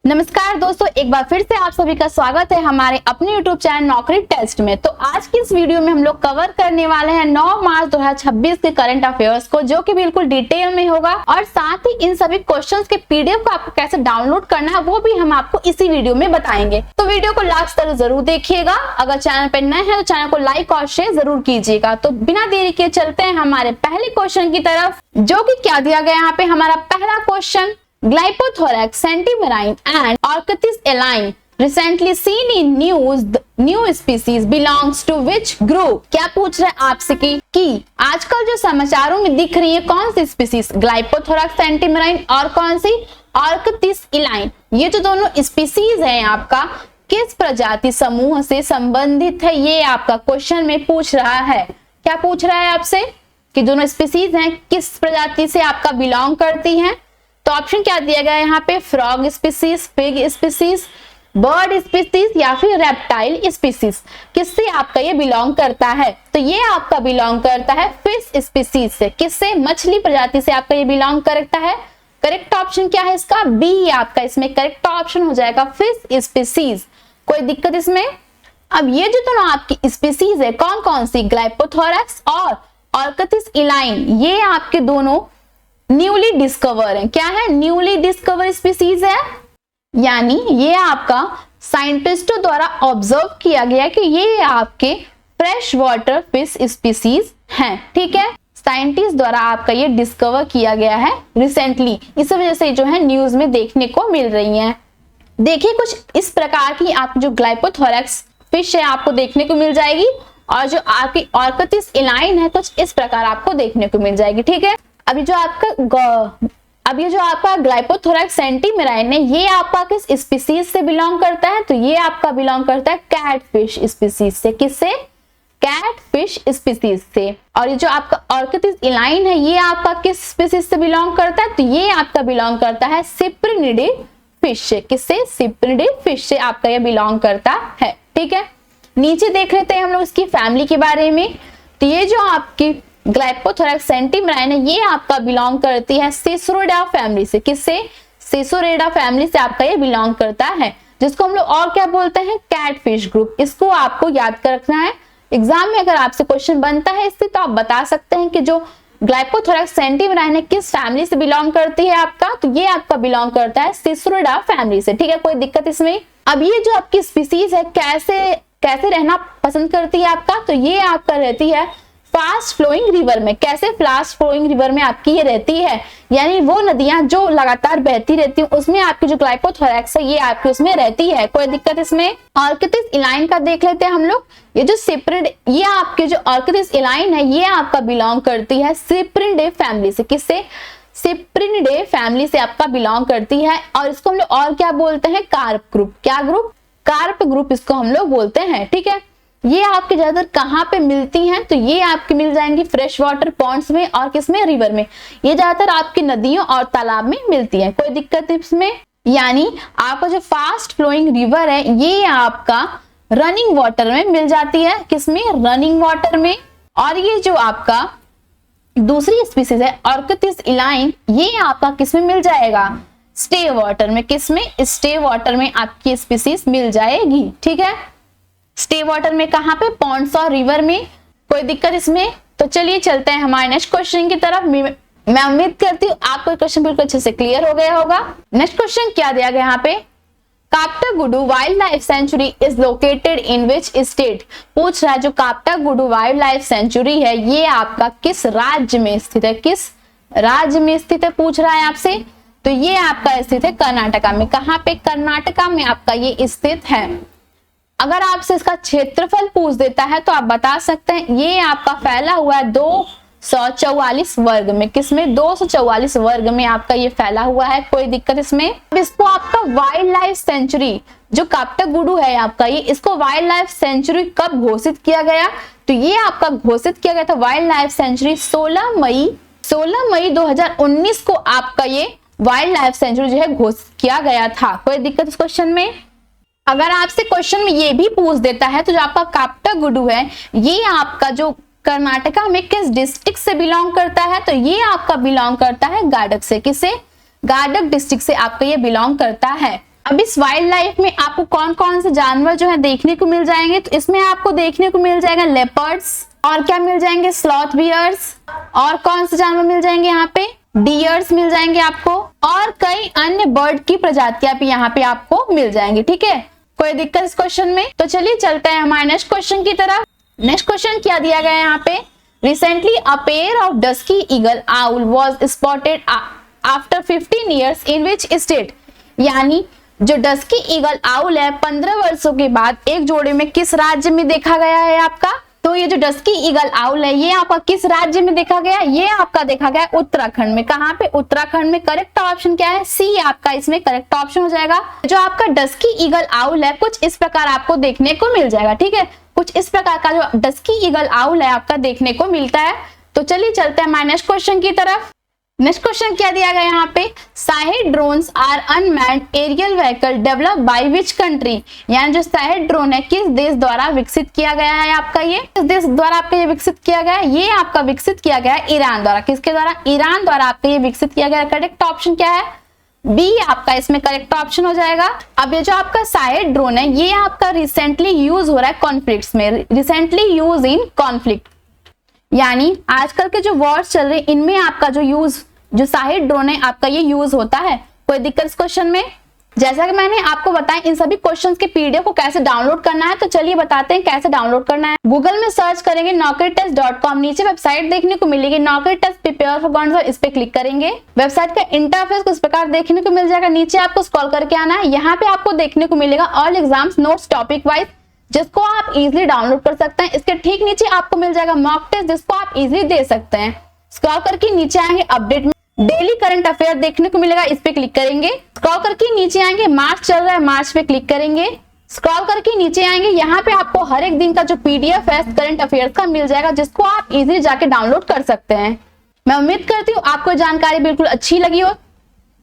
नमस्कार दोस्तों, एक बार फिर से आप सभी का स्वागत है हमारे अपने YouTube चैनल नौकरी टेस्ट में। तो आज की इस वीडियो में हम लोग कवर करने वाले हैं 9 मार्च 2026 के करंट अफेयर्स को, जो कि बिल्कुल डिटेल में होगा और साथ ही इन सभी क्वेश्चंस के पीडीएफ को आपको कैसे डाउनलोड करना है वो भी हम आपको इसी वीडियो में बताएंगे। तो वीडियो को लास्ट तक जरूर देखिएगा। अगर चैनल पर नए हैं तो चैनल को लाइक और शेयर जरूर कीजिएगा। तो बिना देरी के चलते हैं हमारे पहले क्वेश्चन की तरफ, जो कि क्या दिया गया यहाँ पे। हमारा पहला question, Glyptothorax centimarine and Orchis eline recently seen in news, the new species belongs to which group? क्या पूछ रहे हैं आपसे कि आजकल जो समाचारों में दिख रही है कौन सी स्पीसीज, Glyptothorax centimarine और कौन सी Orchis eline, ये जो दोनों स्पीसीज हैं आपका किस प्रजाति समूह से संबंधित है, ये आपका क्वेश्चन में पूछ रहा है। क्या पूछ रहा है आपसे कि दोनों स्पीसीज हैं किस प्रजाति से आपका बिलोंग करती हैं। तो ऑप्शन क्या दिया गया है यहाँ पे, frog species, pig species, bird species या फिर रेप्टाइल स्पीसीज, किससे आपका ये बिलोंग करता है। तो ये आपका बिलोंग करता है फिश स्पीसीज से। किससे? मछली प्रजाति से आपका ये बिलोंग करता है। करेक्ट ऑप्शन क्या है इसका? बी आपका इसमें करेक्ट ऑप्शन हो जाएगा, फिश स्पीसीज। कोई दिक्कत इसमें? अब ये जो दोनों आपकी स्पीसीज है कौन कौन सी, ग्लाइपोथोरैक्स और ऑर्किस इलाइन, ये आपके दोनों न्यूली डिस्कवर है। क्या है? न्यूली डिस्कवर स्पीसीज है, यानी ये आपका साइंटिस्टों द्वारा ऑब्जर्व किया गया कि ये आपके फ्रेश वाटर फिश स्पीसीज हैं। ठीक है, साइंटिस्ट द्वारा आपका ये डिस्कवर किया गया है रिसेंटली, इस वजह से जो है न्यूज में देखने को मिल रही है। देखिए कुछ इस प्रकार की आप जो ग्लाइपोथोरैक्स फिश है आपको देखने को मिल जाएगी, और जो आपकी ऑर्किस इलाइन है कुछ इस प्रकार आपको देखने को मिल जाएगी। ठीक है, अब ये जो आपका ग्लाइपोथोरैक्स सेंटीमेराइन है ये आपका किस स्पीसीज से बिलोंग करता है, तो ये आपका बिलोंग करता है कैटफिश स्पीसीज से। किससे? कैटफिश स्पीसीज से। और ये जो आपका ऑर्किस इलाइन है ये आपका किस स्पीसीज से बिलोंग करता है, तो ये आपका बिलोंग करता है सिप्रिनिडे फिश से। किससे? सिप्रिनिडे फिश से आपका ये बिलोंग करता है। ठीक है, नीचे देख लेते हैं हम लोग इसकी फैमिली के बारे में। तो ये जो आपकी ग्लाइपोथोरैक्स सेंटीमेराइन है ये आपका बिलोंग करती है सिसोरेडा फैमिली से। किससे? सिसोरेडा फैमिली से आपका ये बिलोंग करता है, जिसको हम लोग और क्या बोलते हैं, कैटफिश ग्रुप। इसको आपको याद कर रखना है। एग्जाम में अगर आपसे क्वेश्चन बनता है इससे तो आप बता सकते हैं कि जो ग्लाइपोथोरैक्स सेंटीमेराइन है किस फैमिली से बिलोंग करती है आपका, तो ये आपका बिलोंग करता है सिसोरेडा फैमिली से। ठीक है, कोई दिक्कत इसमें? अब ये जो आपकी स्पीसीज है कैसे रहना पसंद करती है आपका, तो ये आपका रहती है फास्ट फ्लोइंग रिवर में। कैसे? फास्ट फ्लोइंग रिवर में आपकी ये रहती है, यानी वो नदियां जो लगातार बहती रहती हैं उसमें आपकी जो ग्लाइपोथोरैक्स है ये आपकी उसमें रहती है। कोई दिक्कत इसमें? ऑर्किस इलाइन का देख लेते हैं हम लोग। ये जो ये आपके जो ऑर्किस इलाइन है ये आपका बिलोंग करती है सिप्रिनिडे फैमिली से। किससे? सिप्रिनिडे फैमिली से आपका बिलोंग करती है, और इसको हम लोग और क्या बोलते हैं, कार्प ग्रुप। क्या ग्रुप? कार्प ग्रुप इसको हम लोग बोलते हैं। ठीक है, ये आपके ज्यादातर कहाँ पे मिलती हैं, तो ये आपके मिल जाएंगी फ्रेश वाटर पॉन्ड्स में और किसमें, रिवर में। ये ज्यादातर आपकी नदियों और तालाब में मिलती हैं। कोई दिक्कत इसमें? यानी आपका जो फास्ट फ्लोइंग रिवर है ये आपका रनिंग वाटर में मिल जाती है। किसमें? रनिंग वाटर में। और ये जो आपका दूसरी स्पीसीज है ऑर्किस इलाइन ये आपका किसमें मिल जाएगा, स्टे वाटर में। किसमें? स्टे वाटर में आपकी स्पीसीज मिल जाएगी। ठीक है, स्टे वाटर में कहां पे, पॉन्ड्स और रिवर में। कोई दिक्कत इसमें? तो चलिए चलते हैं हमारे नेक्स्ट क्वेश्चन की तरफ। मैं उम्मीद करती हूँ आपको क्वेश्चन बिल्कुल अच्छे से क्लियर हो गया होगा। नेक्स्ट क्वेश्चन क्या दिया गया यहाँ पे, काप्टागुडू wild life sanctuary is located in which state. पूछ रहा है जो काप्टागुडू वाइल्ड लाइफ सेंचुरी है ये आपका किस राज्य में स्थित है। किस राज्य में स्थित है पूछ रहा है आपसे, तो ये आपका स्थित है कर्नाटका में। कहाँ पे? कर्नाटका में आपका ये स्थित है। अगर आपसे इसका क्षेत्रफल पूछ देता है तो आप बता सकते हैं ये आपका फैला हुआ है 244 वर्ग में। किसमें? 244 वर्ग में आपका ये फैला हुआ है। कोई दिक्कत इसमें? अब इसको आपका वाइल्ड लाइफ सेंचुरी जो काप्टागुडू है आपका ये, इसको वाइल्ड लाइफ सेंचुरी कब घोषित किया गया, तो ये आपका घोषित किया गया था वाइल्ड लाइफ सेंचुरी 16 मई 2019 को आपका ये वाइल्ड लाइफ सेंचुरी जो है घोषित किया गया था। कोई दिक्कत इस क्वेश्चन में? अगर आपसे क्वेश्चन में ये भी पूछ देता है तो जो आपका काप्टागुडू है ये आपका जो कर्नाटका में किस डिस्ट्रिक्ट से बिलोंग करता है, तो ये आपका बिलोंग करता है गाडक से। किससे? गाडक डिस्ट्रिक्ट से आपका ये बिलोंग करता है। अब इस वाइल्ड लाइफ में आपको कौन कौन से जानवर जो है देखने को मिल जाएंगे, तो इसमें आपको देखने को मिल जाएगा लेपर्ड्स, और क्या मिल जाएंगे, स्लॉथ बियर्स, और कौन से जानवर मिल जाएंगे यहाँ पे, डियर्स मिल जाएंगे आपको, और कई अन्य बर्ड की प्रजातियां भी यहाँ पे आपको मिल जाएंगी। ठीक है, कोई दिक्कत इस क्वेश्चन में? तो चलिए चलते हैं हमारे नेक्स्ट क्वेश्चन की तरफ। नेक्स्ट क्वेश्चन क्या दिया गया है यहाँ पे, recently a pair of dusky eagle owl was spotted after 15 years in which state, यानी जो डस्की ईगल आउल है 15 वर्षों के बाद एक जोड़े में किस राज्य में देखा गया है आपका? तो ये जो डस्की ईगल आउल है ये आपका किस राज्य में देखा गया? ये आपका देखा गया उत्तराखंड में। कहाँ पे? उत्तराखंड में। करेक्ट ऑप्शन क्या है? सी आपका इसमें करेक्ट ऑप्शन हो जाएगा। जो आपका डस्की ईगल आउल है कुछ इस प्रकार आपको देखने को मिल जाएगा। ठीक है, कुछ इस प्रकार का जो डस्की ईगल आउल है आपका देखने को मिलता है। तो चलिए चलते हैं हमारे नेक्स्ट क्वेश्चन की तरफ। नेक्स्ट क्वेश्चन क्या दिया गया यहाँ पे, Shahed drones are unmanned aerial vehicle developed by which country, यानी जो शाहिद ड्रोन है किस देश द्वारा विकसित किया गया है आपका? ये किस देश द्वारा आपका ये विकसित किया गया है? ये आपका विकसित किया गया है ईरान द्वारा। किसके द्वारा? ईरान द्वारा आपका ये विकसित किया गया है। करेक्ट ऑप्शन क्या है? बी आपका इसमें करेक्ट ऑप्शन हो जाएगा। अब ये जो आपका शाहिद ड्रोन है ये आपका रिसेंटली यूज हो रहा है कॉन्फ्लिक्ट्स में, रिसेंटली यूज इन कॉन्फ्लिक्ट, यानी आजकल के जो वॉर्स चल रहे हैं इनमें आपका जो यूज जो शाहिद ड्रोन है आपका ये यूज होता है। कोई दिक्कत इस क्वेश्चन में? जैसा कि मैंने आपको बताया इन सभी क्वेश्चंस के पीडीएफ को कैसे डाउनलोड करना है, तो चलिए बताते हैं कैसे डाउनलोड करना है। गूगल में सर्च करेंगे naukritest.com, नीचे वेबसाइट देखने को मिलेगी नौकरी टेस्ट प्रिपेयर फॉर गवर्नमेंट, इस पे क्लिक करेंगे। वेबसाइट का इंटरफेस कुछ प्रकार देखने को मिल जाएगा। नीचे आपको स्क्रॉल करके आना है, यहाँ पे आपको देखने को मिलेगा all exams notes topic wise, जिसको आप इजिली डाउनलोड कर सकते हैं। इसके ठीक नीचे आपको मिल जाएगा मॉक टेस्ट, जिसको आप इजिली दे सकते हैं। स्क्रॉल करके नीचे आएंगे, अपडेट में डेली करंट अफेयर देखने को मिलेगा, इस पे क्लिक करेंगे। स्क्रॉल करके नीचे आएंगे, मार्च चल रहा है, मार्च पे क्लिक करेंगे। स्क्रॉल करके नीचे आएंगे, यहाँ पे आपको हर एक दिन का जो पीडीएफ है करंट अफेयर्स का मिल जाएगा, जिसको आप इजीली जाके डाउनलोड कर सकते हैं। मैं उम्मीद करती हूँ आपको जानकारी बिल्कुल अच्छी लगी हो।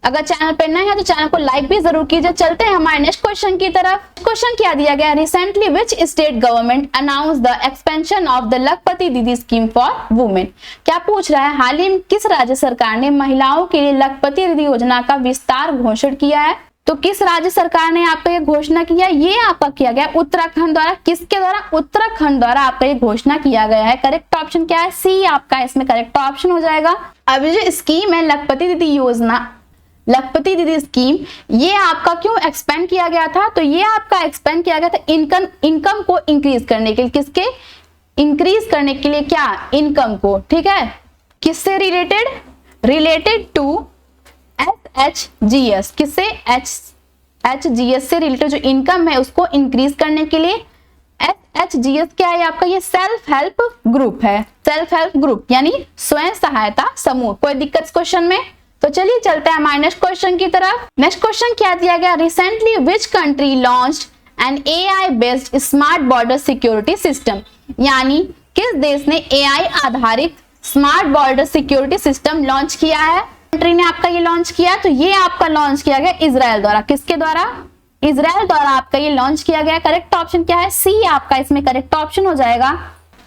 अगर चैनल पर नए हैं तो चैनल को लाइक भी जरूर कीजिए। चलते हैं हमारे नेक्स्ट क्वेश्चन की तरफ। क्वेश्चन क्या दिया गया, recently which state government announce the expansion of the लखपति दीदी स्कीम फॉर वुमेन। क्या पूछ रहा है, हाल ही में किस राज्य सरकार ने महिलाओं के लिए लखपति दीदी योजना का विस्तार घोषित किया है? तो किस राज्य सरकार ने आपका ये घोषणा किया? ये आपका किया गया उत्तराखंड द्वारा। किसके द्वारा? उत्तराखंड द्वारा आपका ये घोषणा किया गया है। करेक्ट ऑप्शन क्या है? सी आपका इसमें करेक्ट ऑप्शन हो जाएगा। अब जो स्कीम है लखपति दीदी योजना, लखपति दीदी स्कीम, ये आपका क्यों एक्सपेंड किया गया था? तो ये आपका एक्सपेंड किया गया था इनकम को इंक्रीज करने के लिए। किसके? इंक्रीज करने के लिए क्या? इनकम को। ठीक है, किससे रिलेटेड? Related to SHGS। किससे? HGS से रिलेटेड जो इनकम है उसको इंक्रीज करने के लिए। SHGS क्या है आपका? ये सेल्फ हेल्प ग्रुप है। सेल्फ हेल्प ग्रुप यानी स्वयं सहायता समूह। कोई दिक्कत इस क्वेश्चन में? तो चलिए चलते हैं हमारे नेक्स्ट क्वेश्चन की तरफ। नेक्स्ट क्वेश्चन क्या दिया गया, recently which country launched N AI based smart border security system, यानी किस देश ने AI आधारित smart border security system launch किया है? कंट्री ने आपका ये लॉन्च किया, तो ये आपका लॉन्च किया गया इजराइल द्वारा। किसके द्वारा? इजराइल द्वारा आपका ये लॉन्च किया गया। करेक्ट ऑप्शन क्या है? सी आपका इसमें करेक्ट ऑप्शन हो जाएगा।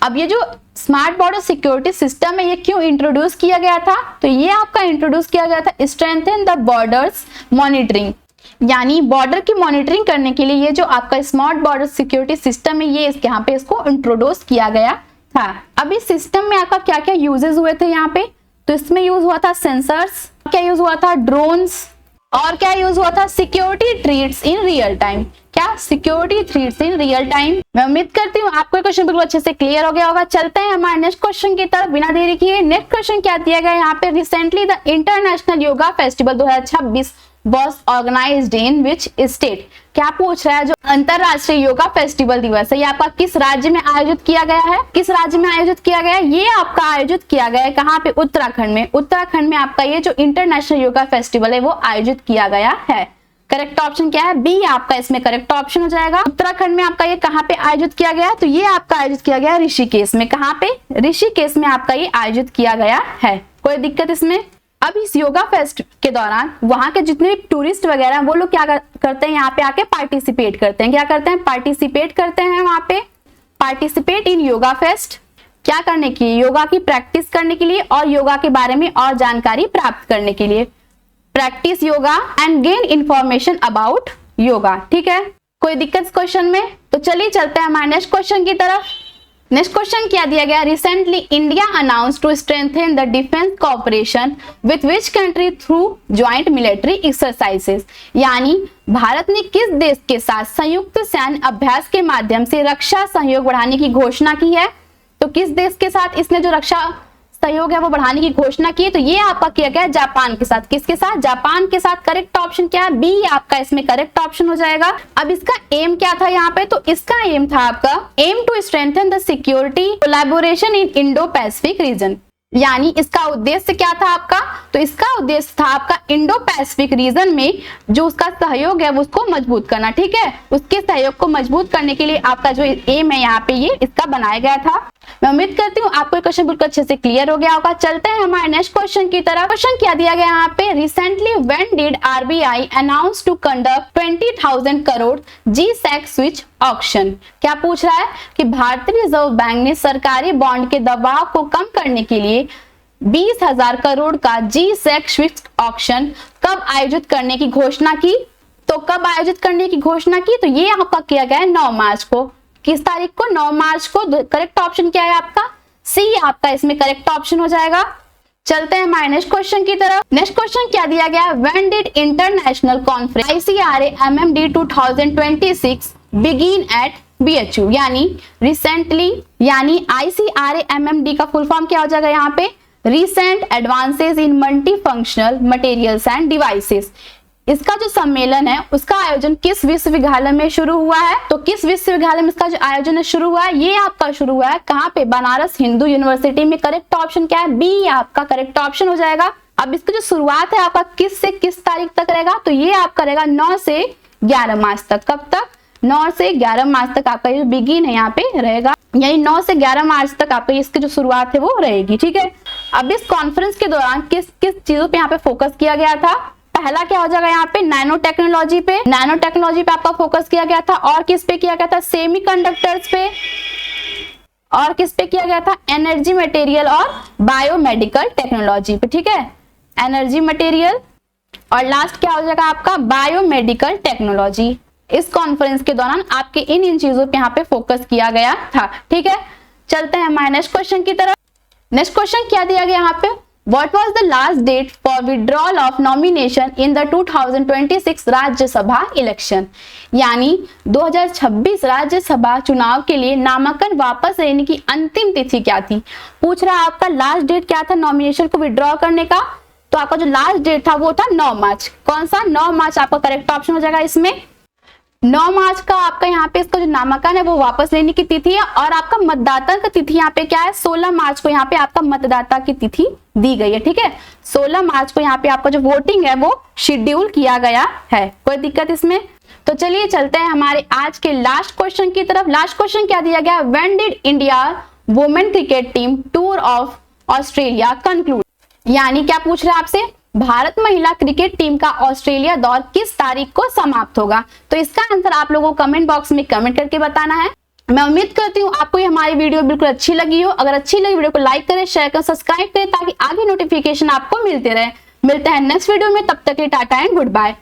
अब ये जो स्मार्ट बॉर्डर सिक्योरिटी सिस्टम है ये क्यों इंट्रोड्यूस किया गया था? तो ये आपका इंट्रोड्यूस किया गया था स्ट्रेंथन द बॉर्डर्स मॉनिटरिंग, यानी बॉर्डर की मॉनिटरिंग करने के लिए ये जो आपका स्मार्ट बॉर्डर सिक्योरिटी सिस्टम है ये इसके यहाँ पे इसको इंट्रोड्यूस किया गया था। अब इस सिस्टम में आपका क्या क्या यूजेस हुए थे यहाँ पे? तो इसमें यूज हुआ था सेंसर्स, क्या यूज हुआ था? ड्रोन्स, और क्या यूज हुआ था? Security threats in real time. क्या? Security threats in real time. मैं उम्मीद करती हूँ आपको क्वेश्चन बिल्कुल अच्छे से क्लियर हो गया होगा। चलते हैं हमारे नेक्स्ट क्वेश्चन की तरफ बिना देरी किए। नेक्स्ट क्वेश्चन क्या दिया गया यहाँ पे, recently the international yoga festival 2026 was organized in which state। क्या पूछ रहा है, जो अंतरराष्ट्रीय योगा फेस्टिवल दिवस है ये आपका किस राज्य में आयोजित किया गया है? किस राज्य में आयोजित किया गया है? ये आपका आयोजित किया गया है कहाँ पे? उत्तराखंड में। उत्तराखंड में आपका ये जो इंटरनेशनल योगा फेस्टिवल है वो आयोजित किया गया है। करेक्ट ऑप्शन क्या है? बी आपका इसमें करेक्ट ऑप्शन हो जाएगा। उत्तराखंड में आपका ये कहाँ पे आयोजित किया गया? तो ये आपका आयोजित किया गया ऋषिकेश में। कहाँ पे? ऋषिकेश में आपका ये आयोजित किया गया है। कोई दिक्कत इसमें? अब इस योगा फेस्ट के दौरान वहां के जितने भी टूरिस्ट वगैरह हैं वो लोग क्या करते हैं, यहाँ पे आके पार्टिसिपेट करते हैं। क्या करते हैं? पार्टिसिपेट करते हैं वहां पे। पार्टिसिपेट इन योगा फेस्ट क्या करने के लिए? योगा की प्रैक्टिस करने के लिए और योगा के बारे में और जानकारी प्राप्त करने के लिए। Practice yoga and gain information about yoga. ठीक है, कोई दिक्कत इस क्वेश्चन में? तो चलिए चलते हैं हमारे नेक्स्ट क्वेश्चन की तरफ। नेक्स्ट क्वेश्चन क्या दिया गया? Recently India announce to strengthen the defence cooperation with which country through joint military exercises, यानी भारत ने किस देश के साथ संयुक्त सैन्य अभ्यास के माध्यम से रक्षा सहयोग बढ़ाने की घोषणा की है? तो किस देश के साथ इसने जो रक्षा सहयोग है वो बढ़ाने की घोषणा की है? तो ये आपका किया गया जापान के साथ। किसके साथ? जापान के साथ। करेक्ट ऑप्शन क्या है? बी आपका इसमें करेक्ट ऑप्शन हो जाएगा। अब इसका एम क्या था यहाँ पे? तो इसका एम था आपका aim to strengthen the security collaboration in Indo Pacific region, यानी इसका उद्देश्य क्या था आपका? तो इसका उद्देश्य था आपका इंडो पैसिफिक रीजन में जो उसका सहयोग है वो उसको मजबूत करना। ठीक है, उसके सहयोग को मजबूत करने के लिए आपका जो एम है यहाँ पे ये इसका बनाया गया था। मैं उम्मीद करती हूँ आपको क्वेश्चन बिल्कुल अच्छे से क्लियर हो गया होगा। चलते हैं हमारे नेक्स्ट क्वेश्चन की तरफ। क्वेश्चन क्या दिया गया यहाँ पे? Recently when did RBI announce to conduct 20,000 crore G sec switch auction? क्या पूछ रहा है कि भारतीय रिजर्व बैंक ने सरकारी बॉन्ड के दबाव को कम करने के लिए 20,000 करोड़ का जी-सेक स्विच ऑक्शन कब आयोजित करने की घोषणा की? तो कब आयोजित करने की घोषणा की? तो ये आपका किया गया है 9 मार्च को। किस तारीख को? 9 मार्च को। करेक्ट ऑप्शन क्या है आपका? सी आपका इसमें करेक्ट ऑप्शन हो जाएगा। चलते हैं हमारे नेक्स्ट क्वेश्चन की तरफ। नेक्स्ट क्वेश्चन क्या दिया गया? When did international conference ICRA MMD 2026 begin eight BHU, यानी रिसेंटली, यानी ICRA MMD का फुल फॉर्म क्या हो जाएगा यहाँ पे? Recent advances in multi functional materials end devices. इसका जो सम्मेलन है उसका आयोजन किस विश्वविद्यालय में शुरू हुआ है? तो किस विश्वविद्यालय में इसका जो आयोजन है शुरू हुआ है? ये आपका शुरू हुआ है कहाँ पे? बनारस हिंदू यूनिवर्सिटी में। करेक्ट ऑप्शन क्या है? बी आपका करेक्ट ऑप्शन हो जाएगा। अब इसकी जो शुरुआत है आपका किस से किस तारीख तक रहेगा? तो ये आपका रहेगा 9 से 11 मार्च तक। कब तक? 9 से 11 मार्च तक आपका जो बिगिन है यहाँ पे रहेगा, यानी 9 से 11 मार्च तक आपका इसकी जो शुरुआत है वो रहेगी। ठीक है, अब इस कॉन्फ्रेंस के दौरान किस किस चीजों पे यहाँ पे फोकस किया गया था? पहला क्या हो जाएगा यहाँ पे? नैनो टेक्नोलॉजी पे। नैनो टेक्नोलॉजी पे आपका फोकस किया गया था। और किस पे किया गया था? सेमीकंडक्टर्स पे। और किस पे किया गया था? एनर्जी मटेरियल और बायोमेडिकल टेक्नोलॉजी पे। ठीक है, एनर्जी मटेरियल और लास्ट क्या हो जाएगा आपका? Biomedical technology. इस कॉन्फ्रेंस के दौरान आपके इन चीजों पे यहाँ पे फोकस किया गया था। ठीक है, चलते हैं हमारे नेक्स्ट क्वेश्चन की तरफ। नेक्स्ट क्वेश्चन क्या दिया गया यहाँ पे? What was the last date for withdrawal of nomination in the 2026 Rajya Sabha election, यानी 2026 राज्यसभा चुनाव के लिए नामांकन वापस लेने की अंतिम तिथि क्या थी? पूछ रहा है आपका लास्ट डेट क्या था नॉमिनेशन को विड्रॉ करने का? तो आपका जो लास्ट डेट था वो था 9 मार्च। कौन सा? 9 मार्च आपका करेक्ट ऑप्शन हो जाएगा इसमें। 9 मार्च का आपका यहाँ पे इसका जो नामांकन है वो वापस लेने की तिथि है। और आपका मतदाता का तिथि यहाँ पे क्या है? 16 मार्च को यहाँ पे आपका मतदाता की तिथि दी गई है। ठीक है, 16 मार्च को यहाँ पे आपका जो वोटिंग है वो शेड्यूल किया गया है। कोई दिक्कत इसमें? तो चलिए चलते हैं हमारे आज के लास्ट क्वेश्चन की तरफ। लास्ट क्वेश्चन क्या दिया गया? When did India women cricket team tour of Australia conclude, यानी क्या पूछ रहे हैं आपसे? भारत महिला क्रिकेट टीम का ऑस्ट्रेलिया दौर किस तारीख को समाप्त होगा? तो इसका आंसर आप लोगों को कमेंट बॉक्स में कमेंट करके बताना है। मैं उम्मीद करती हूँ आपको ये हमारी वीडियो बिल्कुल अच्छी लगी हो। अगर अच्छी लगी वीडियो को लाइक करें, शेयर करें, सब्सक्राइब करें ताकि आगे नोटिफिकेशन आपको मिलते रहे। मिलते हैं नेक्स्ट वीडियो में, तब तक के टाटा एंड गुड बाय।